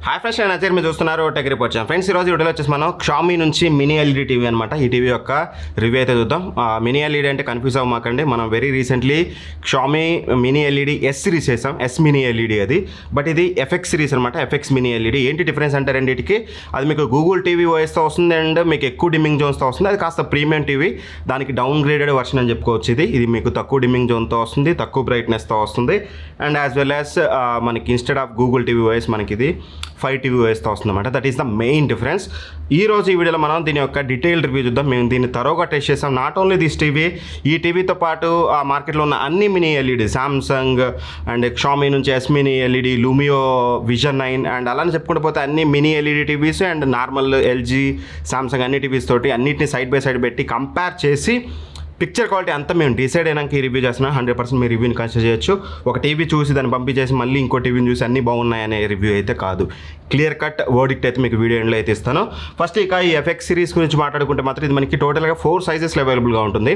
Hi friends, నేను అజయ్. మీరు చూస్తున్నారు టెక్ రిపోర్ట్ ఛానల్. ఫ్రెండ్స్, ఈరోజు వీడియోలో వచ్చేసి మనం Xiaomi నుంచి మినీ ఎల్ఈడి టీవీ అనమాట. ఈ టీవీ యొక్క రివ్యూ అయితే చూద్దాం. మినీ ఎల్ఈడి అంటే కన్ఫ్యూజ్ అవ్వమాకండి. మనం very recently Xiaomi mini LED S series చేసాం. ఎస్ మినీ ఎల్ఈడి అది, బట్ ఇది ఎఫ్ఎక్స్ సిరీస్ అనమాట. FX mini LED. ఏంటి డిఫరెన్స్ అంటే రెండింటికి, అది మీకు గూగుల్ టీవీ ఓఎస్తో వస్తుంది అండ్ మీకు ఎక్కువ డిమ్మింగ్ జోన్స్తో వస్తుంది. అది కాస్త ప్రీమియం టీవీ, దానికి డౌన్ గ్రేడెడ్ వర్షన్ అని చెప్పుకోవచ్చు. ఇది మీకు తక్కువ డిమ్మింగ్ జోన్తో వస్తుంది, తక్కువ బ్రైట్నెస్తో వస్తుంది. అండ్ యాజ్ వెల్ యాజ్ మనకి instead of Google TV OS మనకి ఇది 5 టీవీ ఓఎస్తో వస్తుంది అనమాట. That is the main difference. ఈ రోజు ఈ వీడియోలో మనం దీని యొక్క డీటెయిల్ రివ్యూ చూద్దాం. మేము దీన్ని తరోగా టెస్ట్ చేసాం. నాట్ ఓన్లీ దిస్ టీవీ, ఈ టీవీతో పాటు ఆ మార్కెట్లో ఉన్న అన్ని mini LED, Samsung and Xiaomi నుంచి S mini LED, Lumio vision 9 and అలానే చెప్పుకుంటూ పోతే అన్ని mini LED TVs and normal LG, Samsung అన్ని టీవీస్ తోటి అన్నిటిని సైడ్ బై సైడ్ పెట్టి కంపేర్ చేసి పిక్చర్ క్వాలిటీ అంతా మేము డిసైడ్ అయినాక ఈ రివ్యూ చేస్తున్నాం. 100% మీ రివ్యూని కన్సిడర్ చేయొచ్చు. ఒక టీవీ చూసి దాన్ని పంపించేసి మళ్ళీ ఇంకో టీవీని చూసి అన్నీ బాగున్నాయనే రివ్యూ అయితే కాదు. క్లియర్ కట్ వర్డిక్ట్ అయితే మీకు వీడియో ఎండ్లో అయితే ఇస్తాను. ఫస్ట్ ఇక ఈ ఎఫ్ఎక్స్ సిరీస్ గురించి మాట్లాడుకుంటే మాత్రం ఇది మనకి టోటల్గా 4 సైజెస్లో అవైలబుల్గా ఉంటుంది.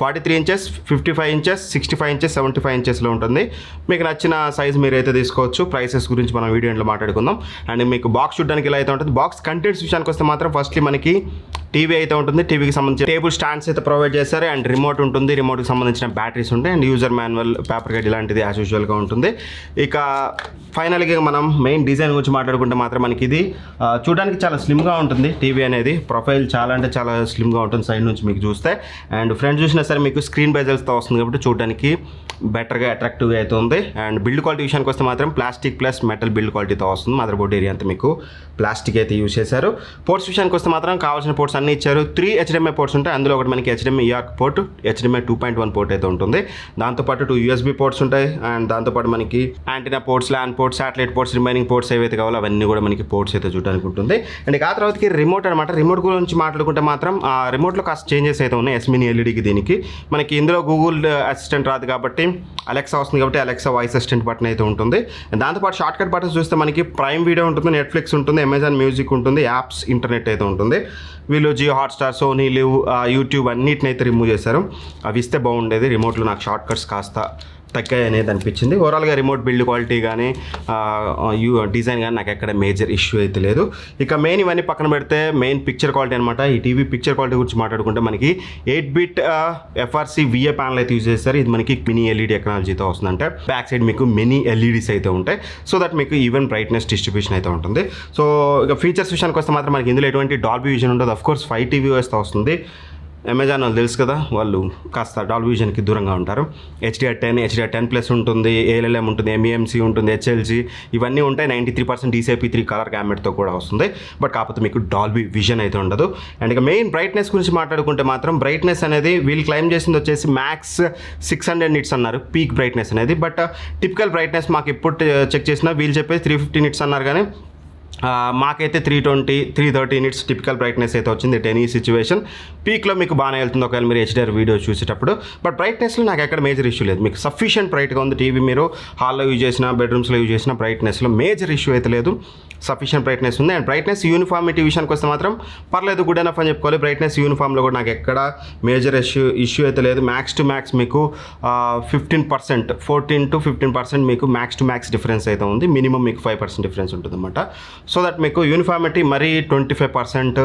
43 ఇంచెస్, 55 ఇంచెస్, 65 ఇంచెస్, 75 ఇంచెస్లో ఉంటుంది. మీకు నచ్చిన సైజ్ మీరు అయితే తీసుకోవచ్చు. ప్రైసెస్ గురించి మనం వీడియో ఎండ్లో మాట్లాడుకుందాం. అండ్ మీకు బాక్స్ చూడడానికి ఇలా అయితే ఉంటుంది. బాక్స్ కంటెంట్స్ విషయానికి వస్తే మాత్రం ఫస్ట్లీ మనకి టీవీ అయితే ఉంటుంది. టీవీకి సంబంధించి టేబుల్ స్టాండ్స్ అయితే ప్రొవైడ్ చేస్తారు అండ్ రిమోట్ ఉంటుంది. రిమోట్కి సంబంధించిన బ్యాటరీస్ ఉంటాయి and user manual, paper guide ఇలాంటిది యాజ్ యూజువల్గా ఉంటుంది. ఇక ఫైనల్గా మనం మెయిన్ డిజైన్ గురించి మాట్లాడుకుంటే మాత్రం మనకి ఇది చూడడానికి చాలా స్లిమ్గా ఉంటుంది. టీవీ అనేది ప్రొఫైల్ చాలా అంటే చాలా స్లిమ్గా ఉంటుంది సైడ్ నుంచి మీకు చూస్తే. అండ్ ఫ్రంట్ చూసినా సరే మీకు స్క్రీన్ బెజల్స్తో వస్తుంది కాబట్టి చూడడానికి బెటర్గా అట్రాక్టివ్గా అయితే ఉంది. అండ్ బిల్డ్ క్వాలిటీ విషయానికి వస్తే మాత్రం ప్లాస్టిక్ ప్లస్ మెటల్ బిల్డ్ క్వాలిటీతో వస్తుంది. మదర్ బోర్డ్ ఏరియా అంతా మీకు ప్లాస్టిక్ అయితే యూజ్ చేశారు. పోర్ట్స్ విషయానికి వస్తే మాత్రం కావాల్సిన పోర్ట్స్ అన్నీ ఇచ్చారు. 3 HDMI పోర్ట్స్ ఉంటాయి. అందులో ఒకటి మనకి HDMI IAC port, HDMI 2.1 port అయితే ఉంటుంది. దాంతోపాటు 2 USB పోర్ట్స్ ఉంటాయి అండ్ దాంతోపాటు మనకి antenna ports, LAN ports, satellite ports, remaining ports ఏవైతే కావాలో అవన్నీ కూడా మనకి పోర్ట్స్ అయితే చూడడానికి ఉంటుంది. అండ్ ఆ తర్వాతకి రిమోట్ అనమాట. రిమోట్ గురించి మాట్లాడుకుంటే మాత్రం ఆ రిమోట్లో కాస్త చేంజెస్ అయితే ఉన్నాయి ఎస్ మినీ ఎల్ఈడికి. దీనికి మనకి ఇందులో గూగుల్ అసిస్టెంట్ రాదు కాబట్టి అలెక్సా వస్తుంది కాబట్టి అలెక్సా వాయిస్ అసిస్టెంట్ బటన్ అయితే ఉంటుంది. దాంతోపాటు షార్ట్ కట్ బటన్స్ చూస్తే మనకి ప్రైమ్ వీడియో ఉంటుంది, నెట్ఫ్లిక్స్ ఉంటుంది, అమెజాన్ మ్యూజిక్ ఉంటుంది, యాప్స్, ఇంటర్నెట్ అయితే ఉంటుంది. వీళ్ళు Jio Hotstar, Sony LIV, YouTube అన్నిటిని అయితే రిమూవ్ చేశారు. అవి ఇస్తే బాగుండేది. రిమోట్లో నాకు షార్ట్ కట్స్ కాస్త తగ్గాయి అనేది అనిపించింది. ఓవరాల్గా రిమోట్ బిల్డ్ క్వాలిటీ కానీ డిజైన్ కానీ నాకు ఎక్కడ మేజర్ ఇష్యూ అయితే లేదు. ఇక మెయిన్ ఇవన్నీ పక్కన పెడితే మెయిన్ పిక్చర్ క్వాలిటీ అనమాట. ఈ టీవీ పిక్చర్ క్వాలిటీ గురించి మాట్లాడుకుంటే మనకి 8-bit FRC VA ప్యానల్ అయితే యూజ్ చేస్తారు. ఇది మనకి మినీ ఎల్ఈడి టెక్నాలజీతో వస్తుందంటే బ్యాక్ సైడ్ మీకు మినీ ఎల్ఈడీస్ అయితే ఉంటాయి. సో దట్ మీకు ఈవెన్ బ్రైట్నెస్ డిస్ట్రిబ్యూషన్ అయితే ఉంటుంది. సో ఇక ఫీచర్స్ విషయానికి వస్తే మాత్రం మనకి ఇందులో ఎటువంటి డాల్బీ విజన్ ఉంటుంది. అఫ్కోర్స్ 5 టీవీ వస్తే వస్తుంది. అమెజాన్ వాళ్ళు తెలుసు కదా, వాళ్ళు కాస్త డాల్బీ విజన్కి దూరంగా ఉంటారు. HDR10, HDR10+ ఉంటుంది, ALLM ఉంటుంది, MEMC ఉంటుంది, HLG ఇవన్నీ ఉంటాయి. 93% DCI-P3 కలర్ గ్యామెట్తో కూడా వస్తుంది. బట్ కాకపోతే మీకు డాల్బీ విజన్ అయితే ఉండదు. అండ్ ఇక మెయిన్ బ్రైట్నెస్ గురించి మాట్లాడుకుంటే మాత్రం బ్రైట్నెస్ అనేది వీళ్ళు క్లైమ్ చేసింది వచ్చేసి మ్యాక్స్ 600 నిట్స్ అన్నారు పీక్ బ్రైట్నెస్ అనేది. బట్ టిపికల్ బ్రైట్నెస్ మాకు ఎప్పుడు చెక్ చేసినా వీళ్ళు చెప్పేసి 350 నిట్స్ అన్నారు కానీ మాకైతే 320, 330 నిట్స్ టిపికల్ బ్రైట్నెస్ అయితే వచ్చింది. ఎనీ సిచ్యువేషన్ పీక్లో మీకు బాగానే వెళ్తుంది ఒకవేళ మీరు HDR వీడియో చూసేటప్పుడు. బట్ బ్రైట్నెస్లో నాకు ఎక్కడ మేజర్ ఇష్యూ లేదు. మీకు సఫిషియంట్ బ్రైట్గా ఉంది టీవీ. మీరు హాల్లో యూజ్ చేసిన, బెడ్రూమ్స్లో యూజ్ చేసిన బ్రైట్నెస్లో మేజర్ ఇష్యూ అయితే లేదు. సఫిషియంట్ బ్రైట్నెస్ ఉంది. అండ్ బ్రైట్నెస్ యూనిఫార్మిటీ విషయానికి వస్తే మాత్రం పర్లేదు, గుడ్ ఎనఫ్ అని చెప్పుకోవాలి. బ్రైట్నెస్ యూనిఫామ్లో కూడా నాకు ఎక్కడ మేజర్ ఇష్యూ అయితే లేదు. మ్యాక్స్ టు మ్యాక్స్ మీకు 15%, 14 to 15% మీకు మ్యాక్స్ టు మ్యాక్స్ డిఫరెన్స్ అయితే ఉంది. మినిమం మీకు 5% డిఫరెన్స్ ఉంటుంది అనమాట. సో దట్ మీకు యూనిఫార్మిటీ మరీ 25%,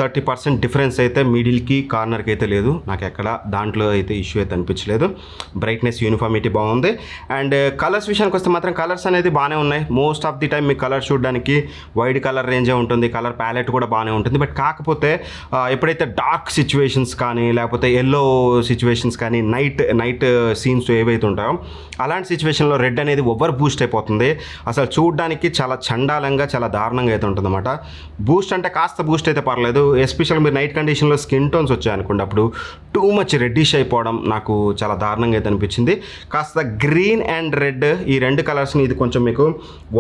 30% డిఫరెన్స్ అయితే మిడిల్కి, కార్నర్కి అయితే లేదు. నాకు ఎక్కడ దాంట్లో అయితే ఇష్యూ అయితే అనిపించలేదు. బ్రైట్నెస్ యూనిఫార్మిటీ బాగుంది. అండ్ కలర్స్ విషయానికి వస్తే మాత్రం కలర్స్ అనేది బాగానే ఉన్నాయి. మోస్ట్ ఆఫ్ ది టైం మీకు కలర్ చూడడానికి వైడ్ కలర్ రేంజే ఉంటుంది. కలర్ ప్యాలెట్ కూడా బాగానే ఉంటుంది. బట్ కాకపోతే ఎప్పుడైతే డార్క్ సిచ్యువేషన్స్ కానీ లేకపోతే ఎల్లో సిచ్యువేషన్స్ కానీ నైట్ సీన్స్ ఏవైతే ఉంటాయో అలాంటి సిచ్యువేషన్లో రెడ్ అనేది ఓవర్ బూస్ట్ అయిపోతుంది. అసలు చూడడానికి చాలా చండాలంగా, చాలా దారుణంగా అయితే ఉంటుంది అనమాట. బూస్ట్ అంటే కాస్త బూస్ట్ అయితే పర్లేదు. ఎస్పెషల్ మీరు నైట్ కండిషన్లో స్కిన్ టోన్స్ వచ్చాయనుకోండి, అప్పుడు టూ మచ్ రెడ్డిష్ అయిపోవడం నాకు చాలా దారుణంగా అయితే అనిపించింది. కాస్త గ్రీన్ అండ్ రెడ్ ఈ 2 కలర్స్ని ఇది కొంచెం మీకు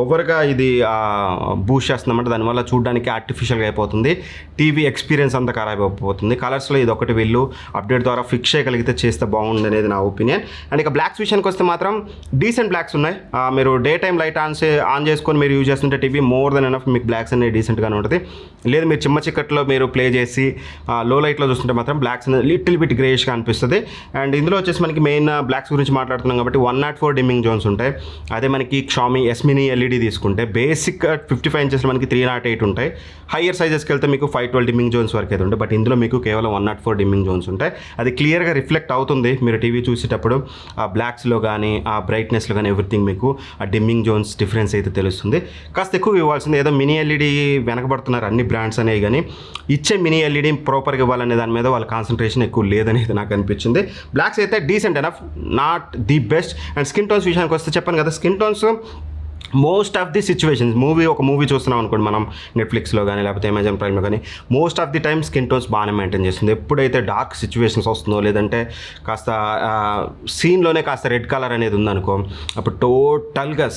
ఓవర్గా ఇది బూస్ట్ చేస్తుందన్నమాట. దానివల్ల చూడడానికి ఆర్టిఫిషియల్గా అయిపోతుంది. టీవీ ఎక్స్పీరియన్స్ అంతా ఖరాబ్ అయిపోతుంది. కలర్స్లో ఇది ఒకటి వీళ్ళు అప్డేట్ ద్వారా ఫిక్స్ చేయగలిగితే చేస్తే బాగుంది అనేది నా ఒపీనియన్. అండ్ ఇక బ్లాక్స్ విషయానికి వస్తే మాత్రం డీసెంట్ బ్లాక్స్ ఉన్నాయి. మీరు డే టైం లైట్ ఆన్ చేసుకొని మీరు యూజ్ చేస్తుంటే TV mode more than enough. మీకు బ్లాక్స్ అనేది డీసెంట్గానే ఉంటుంది. లేదు మీరు చిమ్మ చిక్కట్లో మీరు ప్లే చేసి లో లైట్లో చూస్తుంటే మాత్రం బ్లాక్స్ అనేది లిటిల్ బిట్ గ్రేష్గా అనిపిస్తుంది. అండ్ ఇందులో వచ్చేసి మనకి మెయిన్ బ్లాక్స్ గురించి మాట్లాడుతున్నాం కాబట్టి 104 డిమ్మింగ్ జోన్స్ ఉంటాయి. అదే మనకి Xiaomi S Mini LED తీసుకుంటే బేసిక్ 55 ఇంచెస్లో మనకి 308 ఉంటాయి. హయ్యర్ సైజెస్కి వెళ్తే మీకు 512 డిమ్మింగ్ జోన్స్ వరకు అయితే ఉంటాయి. బట్ ఇందులో మీకు కేవలం 104 డిమ్మింగ్ జోన్స్ ఉంటాయి. అది క్లియర్గా రిఫ్లెక్ట్ అవుతుంది మీరు టీవీ చూసేటప్పుడు. ఆ బ్లాక్స్లో కానీ ఆ బ్రైట్నెస్లో కానీ ఎవ్రీథింగ్ మీకు ఆ డిమ్మింగ్ జోన్స్ డిఫరెన్స్ అయితే తెలుస్తుంది. కాస్త ఎక్కువ ఇవ్వాల్సింది. ఏదో మినీ ఎల్ఈడి వెనకబడుతున్నారు అన్ని బ్రాండ్స్ అనేవి, కానీ ఇచ్చే మినీ ఎల్ఈడి ప్రాపర్గా ఇవ్వాలనే దాని మీద వాళ్ళ కాన్సన్ట్రేషన్ ఎక్కువ లేదనేది నాకు అనిపించింది. బ్లాక్స్ అయితే decent enough, not the best. And skin tones విషయానికి వస్తే చెప్పాను కదా, skin tones most of the situations ఒక మూవీ చూస్తున్నాం అనుకోండి మనం నెట్ఫ్లిక్స్లో కానీ లేకపోతే అమెజాన్ ప్రైమ్లో కానీ, most of the time skin tones బాగానే మెయింటైన్ చేస్తుంది. ఎప్పుడైతే డార్క్ సిచ్యువేషన్స్ వస్తుందో లేదంటే కాస్త సీన్లోనే కాస్త రెడ్ కలర్ అనేది ఉందనుకో, అప్పుడు టోటల్గా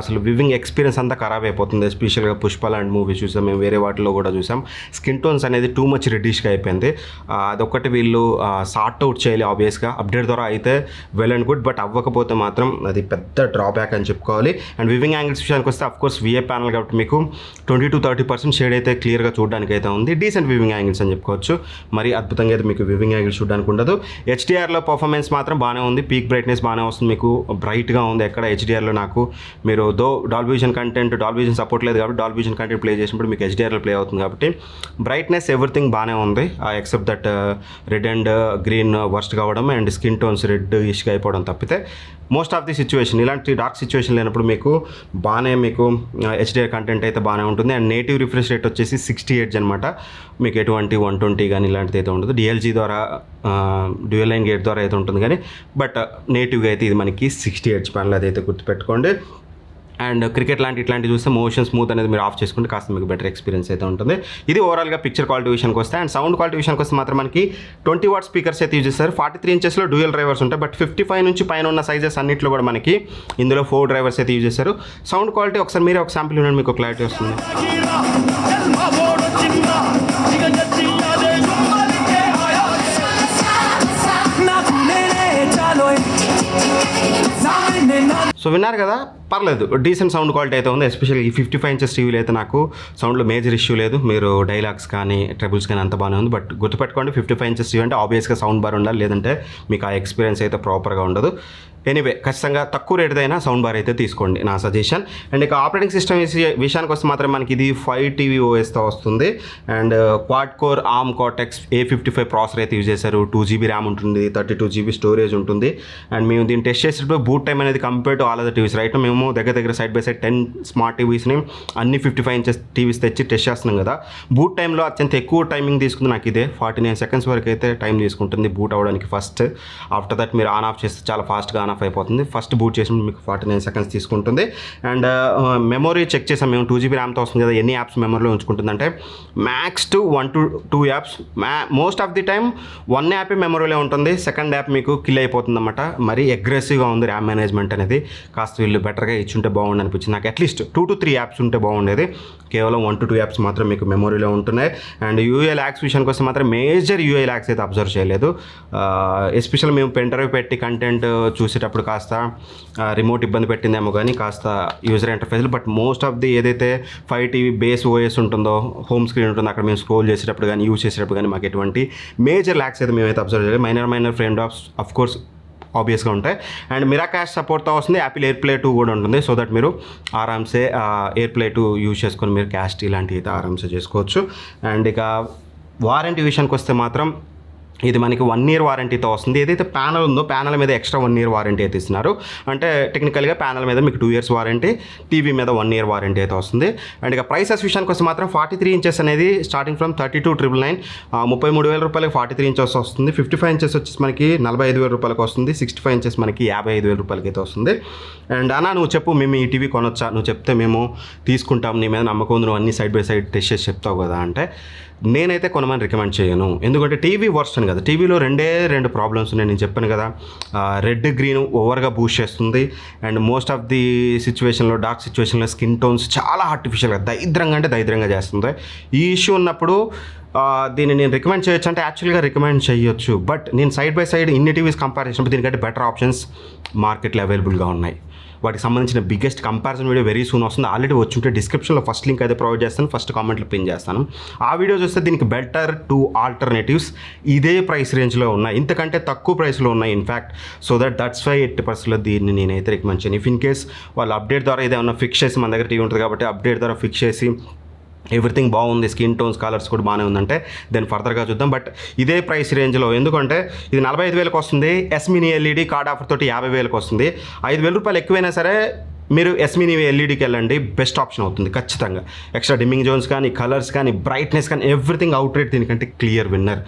అసలు వివింగ్ ఎక్స్పీరియన్స్ అంతా ఖరాబ్ అయిపోతుంది. ఎస్పెషల్గా పుష్ప లాంటి మూవీ చూసాం మేము, వేరే వాటిలో కూడా చూసాం. స్కిన్ టోన్స్ అనేది టూ మచ్ రెడ్డిష్గా అయిపోయింది. అదొక్కటి వీళ్ళు సార్ట్ అవుట్ చేయాలి ఆబ్వియస్గా. అప్డేట్ ద్వారా అయితే వెల్ అండ్ గుడ్, బట్ అవ్వకపోతే మాత్రం అది పెద్ద డ్రాబ్యాక్ అని చెప్పుకోవాలి. అండ్ వివింగ్ యాంగిల్స్ విషయానికి వస్తే అఫ్కోర్స్ VA ప్యానల్ కాబట్టి మీకు 20-30% షేడ్ అయితే క్లియర్గా చూడడానికి అయితే ఉంది. డీసెంట్ వివింగ్ యాంగిల్స్ అని చెప్పుకోవచ్చు. మరి అద్భుతంగా అయితే మీకు వివింగ్ యాంగిల్స్ చూడడానికి ఉండదు. HDRలో పర్ఫార్మెన్స్ మాత్రం బాగానే ఉంది. పీక్ బ్రైట్నెస్ బాగానే వస్తుంది, మీకు బ్రైట్గా ఉంది. ఎక్కడ HDRలో నాకు మీరు Dolby vision content, Dolby vision support లేదు కాబట్టి డాల్బీ విజన్ కంటెంట్ ప్లే చేసినప్పుడు మీకు HDRలో ప్లే అవుతుంది కాబట్టి బ్రైట్నెస్ ఎవ్రీథింగ్ బాగానే ఉంది. Except that red and green worst కావడం అండ్ స్కిన్ టోన్స్ రెడ్ ఇష్గా అయిపోవడం తప్పితే మోస్ట్ ఆఫ్ ది సిచ్యువేషన్, ఇలాంటి డార్క్ సిచ్యువేషన్ లేనప్పుడు మీకు బాగానే మీకు HDR కంటెంట్ అయితే బాగానే ఉంటుంది. అండ్ నేటివ్ రిఫ్రెష్ రేట్ వచ్చేసి 60 Hz అనమాట. మీకు ఎటువంటి 120 కానీ ఇలాంటిది అయితే ఉండదు. DLG ద్వారా డ్యూయల్ లైన్ గేట్ ద్వారా అయితే ఉంటుంది కానీ, బట్ నేటివ్గా అయితే ఇది మనకి 60 Hz ప్యానల్ అదైతే గుర్తుపెట్టుకోండి. అండ్ క్రికెట్ ఇట్లాంటివి చూస్తే మోషన్ స్మూత్ అనేది మీరు ఆఫ్ చేసుకుంటే కాస్త మీకు బెటర్ ఎక్స్పీరియన్స్ అయితే ఉంటుంది. ఇది ఓవరాల్గా పిక్చర్ క్వాలిటీ విషయానికి వస్తే. అండ్ సౌండ్ క్వాలిటీ విషయానికి వస్తే మాత్రం మనకి 20 వాట్ స్పీకర్స్ అయితే యూజ్ చేస్తారు. 43 ఇంచెస్లో డ్యూయల్ డ్రైవర్స్ ఉంటాయి. బట్ 55 నుంచి పైన ఉన్న సైజెస్ అన్నింటిలో కూడా మనకి ఇందులో 4 డ్రైవర్స్ అయితే యూజ్ చేస్తారు. సౌండ్ క్వాలిటీ ఒకసారి మీరే ఒక శాంపిల్ వినండి, మీకు క్లారిటీ వస్తుంది. సో విన్నారు కదా, పర్లేదు డీసెంట్ సౌండ్ క్వాలిటీ అయితే ఉంది. ఎస్పెషల్లీ ఈ 55 ఇంచెస్ టీవీలో అయితే నాకు సౌండ్లో మేజర్ ఇష్యూ లేదు. మీరు డైలాగ్స్ కానీ ట్రబుల్స్ కానీ అంత బాగానే ఉంది. బట్ గుర్తుపెట్టుకోండి 55 ఇంచెస్ టీవీ అంటే ఆబ్వియస్గా సౌండ్ బార్ ఉండాలి, లేదంటే మీకు ఆ ఎక్స్పీరియన్స్ అయితే ప్రాపర్గా ఉండదు. ఎనీవే ఖచ్చితంగా తక్కువ రేటుదైనా సౌండ్ బార్ అయితే తీసుకోండి, నా సజెషన్. అండ్ ఇక ఆపరేటింగ్ సిస్టమ్ విషయానికి వస్తే మాత్రం మనకి ఇది 5 tvOSతో వస్తుంది. And quad core arm cortex A55 processor అయితే యూజ్ చేశారు. 2GB ర్యామ్ ఉంటుంది, 32GB స్టోరేజ్ ఉంటుంది. అండ్ మేము దీన్ని టెస్ట్ చేసేటప్పుడు బూట్ టైం అనేది compare to all other TVs right మేము దగ్గర సైడ్ బై సైడ్ 10 స్మార్ట్ టీవీస్ని అన్ని 55 ఇంచెస్ టీవీస్ తెచ్చి టెస్ట్ చేస్తున్నాం కదా. బూట్ టైంలో అత్యంత ఎక్కువ టైమింగ్ తీసుకుంది నాకు ఇదే. 49 seconds వరకు అయితే టైం తీసుకుంటుంది బూట్ అవ్వడానికి ఫస్ట్. ఆఫ్టర్ దట్ మీరు ఆన్ ఆఫ్ చేస్తే చాలా ఫాస్ట్గా ఆన్ ఆఫ్ అయిపోతుంది. ఫస్ట్ బూట్ చేసినప్పుడు మీకు 49 seconds తీసుకుంటుంది. అండ్ మెమొరీ చెక్ చేసాం మేము, 2GB ర్యామ్తో వస్తుంది కదా, ఎన్ని యాప్స్ మెమరీలో ఉంచుకుంటుంది అంటే max to 1 to 2 apps. Most of the time 1 app మెమరీలో ఉంటుంది, సెకండ్ యాప్ మీకు కిల్ అయిపోతుంది అన్నమాట. మరీ అగ్రెసివ్గా ఉంది ర్యామ్ మేనేజ్మెంట్ అనేది. కాస్త వీళ్ళు బెటర్గా ఇచ్చుంటే బాగుండు అనిపించింది నాకు. అట్లీస్ట్ 2 to 3 యాప్స్ ఉంటే బాగుండేది. కేవలం 1 to 2 యాప్స్ మాత్రం మీకు మెమరీలో ఉంటున్నాయి. అండ్ యూఏ ల్యాక్స్ విషయానికి వస్తే మాత్రం మేజర్ యూఏ ల్యాక్స్ అయితే అబ్జర్వ్ చేయలేదు. ఎస్పెషల్ మేము పెన్ డ్రైవ్ పెట్టి కంటెంట్ చూసేటప్పుడు కాస్త రిమోట్ ఇబ్బంది పెట్టిందేమో కానీ కాస్త యూజర్ ఇంటర్ఫేస్లో. బట్ మోస్ట్ ఆఫ్ ది ఏదైతే 5 TV బేస్ OS ఉంటుందో, హోమ్ స్క్రీన్ ఉంటుందో, అక్కడ మేము స్క్రోల్ చేసేటప్పుడు కానీ యూజ్ చేసేటప్పుడు కానీ మాకు ఎటువంటి మేజర్ ల్యాక్స్ అయితే మేమైతే అబ్జర్వ్ చేయలేదు. Minor frame drops of course ఆబ్వియస్గా ఉంటాయి. అండ్ మిరాకాస్ట్ సపోర్ట్తో వస్తుంది. యాపిల్ ఎయిర్ప్లే 2 కూడా ఉంటుంది. సో దట్ మీరు ఆరామ్సే ఎయిర్ప్లే 2 యూజ్ చేసుకొని మీరు క్యాస్ట్ ఇలాంటివి అయితే ఆరామ్సే చేసుకోవచ్చు. అండ్ ఇక వారంటీ విషయానికి వస్తే మాత్రం ఇది మనకి 1 year వారంటీతో వస్తుంది. ఏదైతే ప్యానల్ ఉందో ప్యానల్ మీద ఎక్స్ట్రా 1 year వారంటీ అయితే ఇస్తున్నారు. అంటే టెక్నికల్గా ప్యానల్ మీద మీకు 2 years వారంటీ, టీవీ మీద 1 year వారంటీ అయితే వస్తుంది. అండ్ ఇక ప్రైసెస్ విషయానికి వస్తే మాత్రం 43 inches అనేది స్టార్టింగ్ ఫ్రమ్ 32,999, 33,000 రూపాయలకి 43 inches వస్తుంది. 55 inches వచ్చేసి మనకి 45,000 రూపాయలకి వస్తుంది. 65 inches మనకి 55,000 రూపాయలకి అయితే వస్తుంది. అండ్ అన్న నువ్వు చెప్పు, మేము ఈ టీవీ కొనొచ్చా, నువ్వు చెప్తే మేము తీసుకుంటాం, నీ మీద నమ్మకం ఉంది, నువ్వు అన్ని సైడ్ బై సైడ్ టెస్ట్ చేసి చెప్తావు కదా అంటే, నేనైతే కొనమని రికమెండ్ చేయను. ఎందుకంటే టీవీ వర్షన్ కదా, టీవీలో 2 ప్రాబ్లమ్స్ ఉన్నాయి. నేను చెప్పాను కదా, రెడ్ గ్రీన్ ఓవర్గా బూస్ట్ చేస్తుంది. అండ్ మోస్ట్ ఆఫ్ ది సిచ్యువేషన్లో, డార్క్ సిచ్యువేషన్లో స్కిన్ టోన్స్ చాలా ఆర్టిఫిషియల్గా దరిద్రంగా చేస్తుంది. ఈ ఇష్యూ ఉన్నప్పుడు దీన్ని నేను రికమెండ్ చేయొచ్చు అంటే యాక్చువల్గా రికమెండ్ చేయొచ్చు. బట్ నేను సైడ్ బై సైడ్ ఇన్ని టీవీస్ కంపేర్ చేసినప్పుడు దీనికంటే బెటర్ ఆప్షన్స్ మార్కెట్లో అవైలబుల్గా ఉన్నాయి. వాటికి సంబంధించిన biggest comparison video very soon వస్తుంది. ఆల్రెడీ వచ్చుంటే డిస్క్రిప్షన్లో ఫస్ట్ లింక్ అయితే ప్రొవైడ్ చేస్తాను, ఫస్ట్ కామెంట్లో పిన్ చేస్తాను. ఆ వీడియో చూస్తే దీనికి బెటర్ 2 ఆల్టర్నేటివ్స్ ఇదే ప్రైస్ రేంజ్లో ఉన్నాయి, ఇంతకంటే తక్కువ ప్రైస్లో ఉన్నాయి ఇన్ఫ్యాక్ట్. సో దట్స్ వై 80%లో దీన్ని నేనైతే రికమెండ్ చేయను. ఇఫ్ ఇన్ కేస్ వాళ్ళు అప్డేట్ ద్వారా ఏదైనా ఫిక్స్ చేసి, మన దగ్గర టీవీ ఉంటుంది కాబట్టి అప్డేట్ ద్వారా ఫిక్స్ చేసి ఎవ్రీథింగ్ బాగుంది, స్కిన్ టోన్స్ కలర్స్ కూడా బాగానే ఉందంటే దెన్ ఫర్దర్గా చూద్దాం. బట్ ఇదే ప్రైస్ రేంజ్లో, ఎందుకంటే ఇది 45,000కి వస్తుంది, yes mini LED card offer తోటి 50,000కి వస్తుంది. 5,000 రూపాయలు ఎక్కువైనా సరే మీరు ఎస్ మినీ ఎల్ఈడికి వెళ్ళండి, బెస్ట్ ఆప్షన్ అవుతుంది ఖచ్చితంగా. ఎక్స్ట్రా డిమ్మింగ్ జోన్స్ కానీ, కలర్స్ కానీ, బ్రైట్నెస్ కానీ, ఎవ్రీథింగ్ అవుట్ రేట్ దీనికంటే క్లియర్ విన్నర్.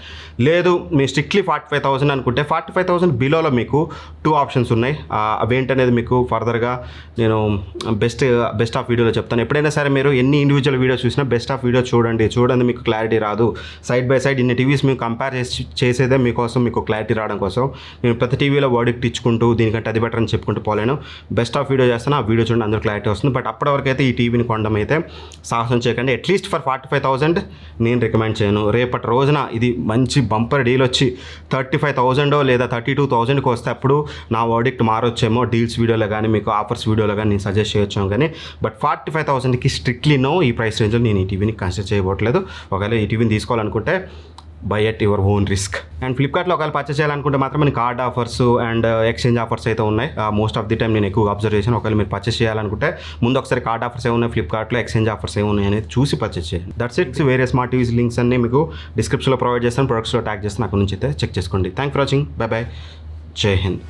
లేదు మీరు స్ట్రిక్ట్లీ 45,000 అనుకుంటే 45,000 బిలోలో మీకు 2 ఆప్షన్స్ ఉన్నాయి. అవేంటనేది మీకు ఫర్దర్గా నేను బెస్ట్ ఆఫ్ వీడియోలో చెప్తాను. ఎప్పుడైనా సరే మీరు ఎన్ని ఇండివిజువల్ వీడియోస్ చూసినా బెస్ట్ ఆఫ్ వీడియో చూడండి మీకు క్లారిటీ రాదు. సైడ్ బై సైడ్ ఇన్ని టీవీస్ మేము కంపేర్ చేసేదే మీకోసం, మీకు క్లారిటీ రావడం కోసం. నేను ప్రతి టీవీలో వర్డిక్ట్ ఇచ్చుకుంటూ దీనికంటే అది బెటర్ అని చెప్పుకుంటూ పోలేను. బెస్ట్ ఆఫ్ వీడియో చేస్తాను, ఆ వీడియో చూడండి, అందరూ క్లారిటీ వస్తుంది. బట్ అప్పటి వరకు అయితే ఈ టీవీని కొనడం అయితే సాహసం చేయకండి. అట్లీస్ట్ ఫర్ 45,000 నేను రికమెండ్ చేయను. రేపటి రోజున ఇది మంచి బంపర్ డీల్ వచ్చి 35,000 లేదా 32,000కి వస్తే అప్పుడు నా వర్డిక్ట్ మారొచ్చేమో. డీల్స్ వీడియోలో కానీ, మీకు ఆఫర్స్ వీడియోలో కానీ నేను సజెస్ట్ చేయొచ్చాము. కానీ బట్ 45,000కి స్ట్రిక్ట్లీ నో, ఈ ప్రైస్ రేంజ్లో నేను ఈ టీవీని కన్సిడర్ చేయబోట్లేదు. ఒకవేళ ఈ టీవీని తీసుకోవాలనుకుంటే by at your own risk. And ఫ్లిప్కార్ట్లో ఒకవేళ పర్చేస్ చేయాలనుకుంటే మాత్రం మనకి card offers and exchange offers అయితే ఉన్నాయి. మోస్ట్ ఆఫ్ ది టైం నేను ఎక్కువగా అబ్జర్వ్ చేశాను. ఒకవేళ మీరు పర్చేస్ చేయాలనుకుంటే ముందు ఒకసారి కార్డ్ ఆఫర్స్ ఏమున్నాయి ఫ్లిప్కార్ట్లో, ఎక్స్చేంజ్ ఆఫర్స్ ఏమున్నాయి అనేది చూసి పర్చేస్ చేయండి. That's it. వేరే స్మార్ట్ టీవీస్ లింక్స్ అన్ని మీకు డిస్క్రిప్షన్లో ప్రొవైడ్ చేస్తాను, ప్రొడక్ట్స్లో ట్యాగ్ చేస్తాను, అక్కడ నుంచి అయితే చెక్ చేసుకోండి. Thank for watching. By by. జై హింద్.